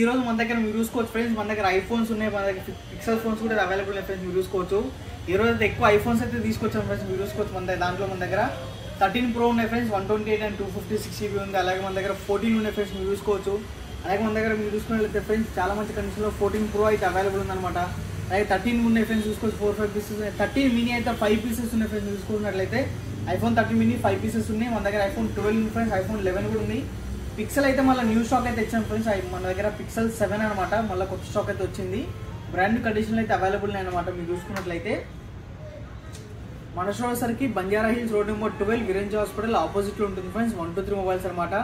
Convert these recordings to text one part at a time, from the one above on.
ఈ రోజు మన దగ్గర మీరు చూసుకోవచ్చు ఫ్రెండ్స్, మన దగ్గర ఐఫోన్స్ ఉన్నాయి, మన దగ్గర పిక్సెల్ ఫోన్స్ కూడా అవైలబుల్ ఉన్నాయి ఫ్రెండ్స్. మీరు చూసుకోవచ్చు ఈ రోజు అయితే ఎక్కువ ఐఫోన్స్ అయితే తీసుకొచ్చాం ఫ్రెండ్స్. మీరు చూసుకోవచ్చు మన దాంట్లో మన దగ్గర 13 Pro ఉన్నాయి ఫ్రెండ్స్, 128 and 256 GB ఉంది. అలాగే మన దగ్గర 14 ఉన్నాయి ఫ్రెండ్స్. మీరు చూసుకోవచ్చు. అలాగే మన దగ్గర మీరు చూసుకున్నట్లయితే ఫ్రెండ్స్ చాలా మంచి కండిషన్లో 14 Pro అయితే అవైలబుల్ ఉందన్నమాట. అలాగే 13 ఉన్నాయి ఫ్రెండ్స్. చూసుకోవచ్చు 4-5 పీసెస్ ఉన్నాయి. 13 mini అయితే 5 పీసెస్ ఉన్నాయి ఫ్రెండ్స్. చూసుకున్నట్లయితే ఐఫోన్ 13 mini 5 పీసెస్ ఉన్నాయి. మన దగ్గర ఐఫోన్ 12 ఉంది ఫ్రెండ్స్, ఐఫోన్ 11 కూడా ఉంది. పిక్సెల్ అయితే మళ్ళీ న్యూ స్టాక్ అయితే ఇచ్చాం ఫ్రెండ్స్. మన దగ్గర పిక్సెల్ 7 అనమాట, మళ్ళీ కొత్త స్టాక్ అయితే వచ్చింది. బ్రాండ్ కండిషన్లో అయితే అవైలబుల్ ఉన్నాయి అనమాట. మీరు చూసుకున్నట్లయితే మన వచ్చేసరికి Banjara hills road number 12 Virinchi hospital ఆపోజిట్లో ఉంటుంది ఫ్రెండ్స్. 123 మొబైల్స్ అనమాట.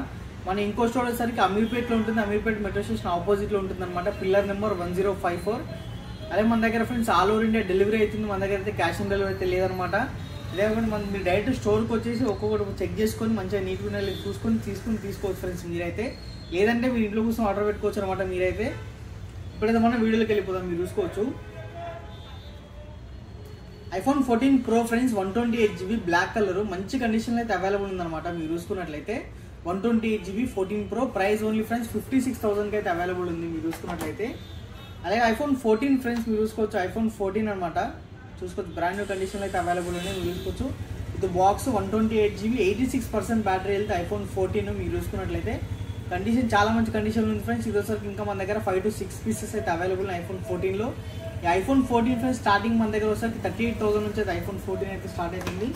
మన ఇంకో స్టోర్ వచ్చేసరికి అమీర్పేట్లో ఉంటుంది, అమీర్పేట్ మెట్రో స్టేషన్ ఆపోజిట్లో ఉంటుంది అనమాట, పిల్లర్ నెంబర్ 1054. అలాగే మన దగ్గర friends all over India delivery అవుతుంది. మన దగ్గర అయితే క్యాష్ ఆన్ డెలివరీ అయితే లేదనమాట. లేకపోతే మనం మీరు డైరెక్ట్ స్టోర్కి వచ్చేసి ఒక్కొక్కటి చెక్ చేసుకొని మంచిగా నీట్గా చూసుకొని తీసుకోవచ్చు ఫ్రెండ్స్ మీరైతే. లేదంటే మీరు ఇంట్లో కోసం ఆర్డర్ పెట్టుకోవచ్చు అనమాట మీరైతే. ఇప్పుడైతే మనం వీడియోలోకి వెళ్ళిపోదాం. మీరు చూసుకోవచ్చు iPhone 14 Pro friends, 128 GB black colour మంచి కండిషన్లో అయితే అవైలబుల్ ఉందన్నమాట. మీరు చూసుకున్నట్లయితే 128 GB 14 Pro price only friends 56,000కి అయితే అవైలబుల్ ఉంది. మీరు చూసుకున్నట్లయితే అలాగే ఐఫోన్ 14 ఫ్రెండ్స్ మీరు చూసుకోవచ్చు, ఐఫోన్ 14 అనమాట. చూసుకోవచ్చు బ్రాండ్ న్యూ కండిషన్లో అయితే అవైలబుల్ ఉన్నాయి. మీరు చూసుకోవచ్చు ఇది బాక్స్ 128 GB 86% బ్యాటరీ వెళ్తే ఐఫోన్ 14 మీరు చూసుకున్నట్లయితే కండిషన్ చాలా మంచి కండిషన్లో ఉంది ఫ్రెండ్స్. ఇది వచ్చరికి ఇంకా మన దగ్గర 5 to 6 పీసెస్ అయితే అవైలబుల్ ఐఫోన్ 14లో. ఈ ఐఫోన్ 14 ఫ్రెండ్స్ స్టార్టింగ్ మన దగ్గర వచ్చరికి 38,000 నుంచి అయితే ఐఫోన్ 14 అయితే స్టార్ట్ అవుతుంది.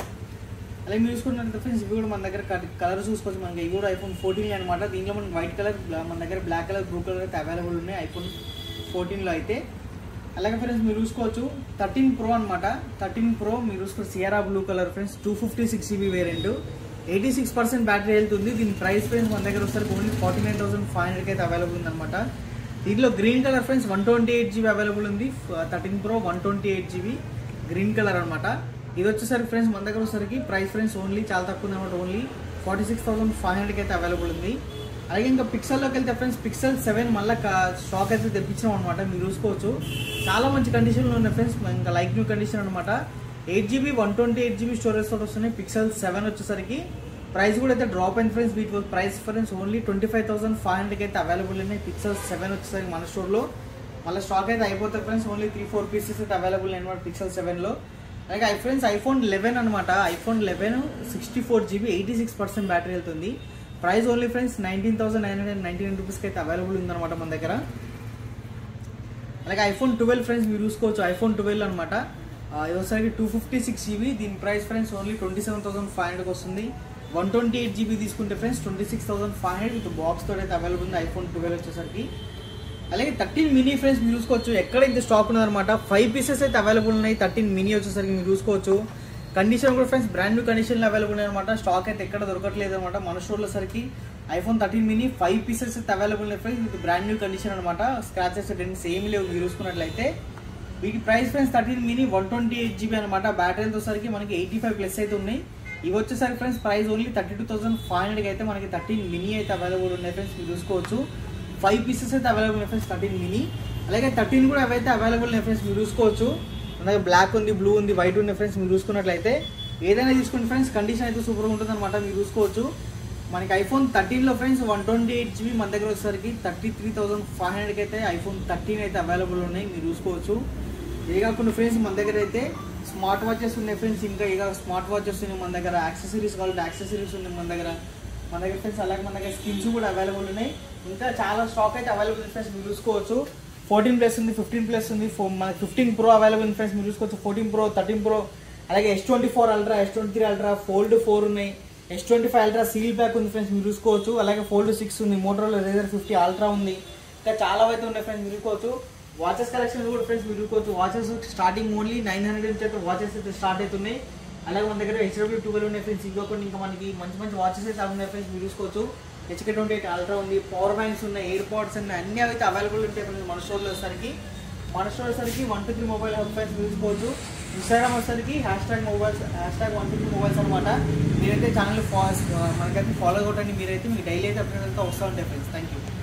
అలాగే మీరు చూసుకున్నట్లయితే ఫ్రెండ్స్ ఇవి కూడా మన దగ్గర కలర్ చూసుకోవచ్చు. మనకి ఇవి కూడా ఐఫోన్ 14 అనమాట. దీంట్లో మనకి వైట్ కలర్, మన దగ్గర బ్లాక్ కలర్, బ్లూ కలర్ అయితే అవైలబుల్ ఉన్నాయి ఐఫోన్ 14లో అయితే. అలాగే ఫ్రెండ్స్ మీరు చూసుకోవచ్చు 13 Pro అనమాట. 13 Pro మీరు చూసుకోవచ్చు Sierra blue colour friends, 256 GB variant, 86% battery health ఉంది. దీని ప్రైస్ ఫ్రెండ్స్ మన దగ్గర వచ్చరికి ఓన్లీ 49,500కి అయితే అవైలబుల్ ఉందన్నమాట. దీంట్లో green colour friends 128 GB available ఉంది. 13 Pro 128 GB గ్రీన్ కలర్ అనమాట. ఇది వచ్చేసరికి ఫ్రెండ్స్ మన దగ్గర వచ్చేసరికి ప్రైస్ ఫ్రెండ్స్ ఓన్లీ చాలా తక్కువ అనమాట, ఓన్లీ 46,500కి అయితే అవైలబుల్ ఉంది. అలాగే ఇంకా పిక్సెల్లోకి వెళ్తే ఫ్రెండ్స్ పిక్సెల్ 7 మళ్ళీ స్టాక్ అయితే తెప్పించాం అనమాట. మీరు చూసుకోవచ్చు చాలా మంచి కండిషన్లో ఉన్నాయి ఫ్రెండ్స్, ఇంకా లైక్ న్యూ కండిషన్ అనమాట. 8 GB 128 GB స్టోరేజ్ తోటి వస్తున్నాయి. పిక్సెల్ 7 వచ్చేసరికి ప్రైస్ కూడా అయితే డ్రాప్ అయింది ఫ్రెండ్స్. వీటి ప్రైస్ ఫ్రెండ్స్ ఓన్లీ 25,500కి అయితే అవైలబుల్ ఉన్నాయి. పిక్సెల్ 7 వచ్చేసరికి మన స్టోర్లో మళ్ళీ స్టాక్ అయితే అయిపోతుంది ఫ్రెండ్స్. ఓన్లీ 3-4 పీసెస్ అయితే అవైలబుల్ అనమాట పిక్సెల్ 7లో. అలాగే ఫ్రెండ్స్ ఐఫోన్ 11 అనమాట. ఐఫోన్ 11 64 GB 86% బ్యాటరీ వెళ్తుంది. ప్రైస్ ఓన్లీ ఫ్రెండ్స్ 19,999 రూపీస్కి అయితే అవైలబుల్ ఉందన్నమాట మన దగ్గర. అలాగే ఐఫోన్ 12 ఫ్రెండ్స్ మీరు చూసుకోవచ్చు, ఐఫోన్ 12 అనమాట. ఇది వచ్చేసరికి 256 GB. దీని ప్రైస్ ఫ్రెండ్స్ ఓన్లీ 27,500కి వస్తుంది. 128 GB తీసుకుంటే ఫ్రెండ్స్ 26,500 విత్ బాక్స్ తోటి అయితే అవైలబుల్ ఉంది ఐఫోన్ 12 వచ్చేసరికి. అలాగే 13 mini ఫ్రెండ్స్ మీరు చూసుకోవచ్చు ఎక్కడ ఇంత స్టాక్ ఉన్నదన్నమాట. 5 పీసెస్ అయితే అవైలబుల్ ఉన్నాయి. 13 mini వచ్చేసరికి మీరు చూసుకోవచ్చు. కండిషన్ కూడా ఫ్రెండ్స్ బ్రాండ్ న్యూ కండిషన్లో అవైలబుల్ అనమాట. స్టాక్ అయితే ఎక్కడ దొరకట్లేదు అనమాట. మన స్టోర్లో సరికి ఐఫోన్ 13 mini 5 పీసెస్ అయితే అవైలబుల్ ఉన్నాయి friends with brand new condition అనమాట. స్క్రాచెస్ డెంట్స్ ఏమి లేవు మీరు చూసుకున్నట్లయితే. వీటి ప్రైస్ ఫ్రెండ్స్ 13 mini 128 GB అనమాట. బ్యాటరీతో సరికి మనకి 85+ అయితే ఉన్నాయి. ఇవి వచ్చేసరికి ఫ్రెండ్స్ ప్రైస్ ఓన్లీ 32,500కి అయితే మనకి 13 mini అయితే అవైలబుల్ ఉన్నాయి ఫ్రెండ్స్. మీరు చూసుకోవచ్చు 5 పీసెస్ అయితే అవైలబుల్ ఉన్నాయి ఫ్రెండ్స్ 13 mini. అలాగే 13 కూడా అవైతే అవైలబుల్ ఉన్నాయి ఫ్రెండ్స్. మీరు చూసుకోవచ్చు అలాగే బ్లాక్ ఉంది, బ్లూ ఉంది, వైట్ ఉంది ఫ్రెండ్స్. మీరు చూసుకున్నట్లయితే ఏదైనా తీసుకోండి ఫ్రెండ్స్, కండిషన్ అయితే సూపర్గా ఉంటుంది అనమాట. మీరు చూసుకోవచ్చు మనకి ఐఫోన్ 13లో ఫ్రెండ్స్ 128 GB మన దగ్గర వచ్చేసరికి 33,500కి అయితే ఐఫోన్ 13 అయితే అవైలబుల్ ఉన్నాయి. మీరు చూసుకోవచ్చు. ఏ కాకుండా ఫ్రెండ్స్ మన దగ్గర అయితే స్మార్ట్ వాచెస్ ఉన్నాయి ఫ్రెండ్స్. ఇంకా ఇక స్మార్ట్ వాచెస్ ఉన్నాయి మన దగ్గర. యాక్సెసరీస్ కావాలంటే యాక్సెసరీస్ ఉన్నాయి మన దగ్గర ఫ్రెండ్స్. అలాగే మన దగ్గర స్కిన్స్ కూడా అవైలబుల్ ఉన్నాయి. ఇంకా చాలా స్టాక్ అయితే అవైలబుల్ ఫ్రెండ్స్. మీరు చూసుకోవచ్చు 14+ ఉంది, 15+ ఉంది. మనకి 15 Pro అవైలబుల్ ఉంది ఫ్రెండ్స్. మీరు చూసుకోవచ్చు 14 Pro 13 Pro అలాగే S24 Ultra, S23 Ultra, Fold 4 ఉన్నాయి. S25 Ultra సీల్ ప్యాక్ ఉంది ఫ్రెండ్స్. మీరు చూసుకోవచ్చు. అలాగే Fold 6 ఉంది, Motorola Razr 50 Ultra ఉంది. ఇంకా చాలా అయితే ఉన్నాయి ఫ్రెండ్స్. మీరు చూసుకోవచ్చు వాచెస్ కలెక్షన్ కూడా ఫ్రెండ్స్. మీరు చూసుకోవచ్చు వాచెస్ స్టార్టింగ్ ఓన్లీ 900 నుంచి అయితే వాచెస్ అయితే స్టార్ట్ అవుతున్నాయి. అలాగే మన దగ్గర HW12 ఉన్నాయి ఫ్రెండ్స్. ఇంకొకటి ఇంకా మనకి మంచి వాచెస్ అయితే ఉన్నాయి ఫ్రెండ్స్. మీరు చూసుకోవచ్చు HK28 Ultra ఉంది, పవర్ బ్యాంక్స్ ఉన్నాయి, ఎయిర్ పాడ్స్ ఉన్నాయి, అన్నీ అయితే అవైలబుల్ ఉంటాయి ఫ్రెండ్స్ మన స్టోర్లో వచ్చేసరికి. 123 మొబైల్ హబ్ ఫ్రెండ్స్ చూసుకోవచ్చు. ఇన్స్టాగ్రామ్ వచ్చేసరికి #123 మొబైల్స్ అనమాట. మీరైతే ఛానల్ మనకైతే ఫాలో కొట్టండి. మీరైతే మీకు డైలీ అయితే అప్డేట్ అయితే వస్తూ ఉంటాయి ఫ్రెండ్స్. Thank you.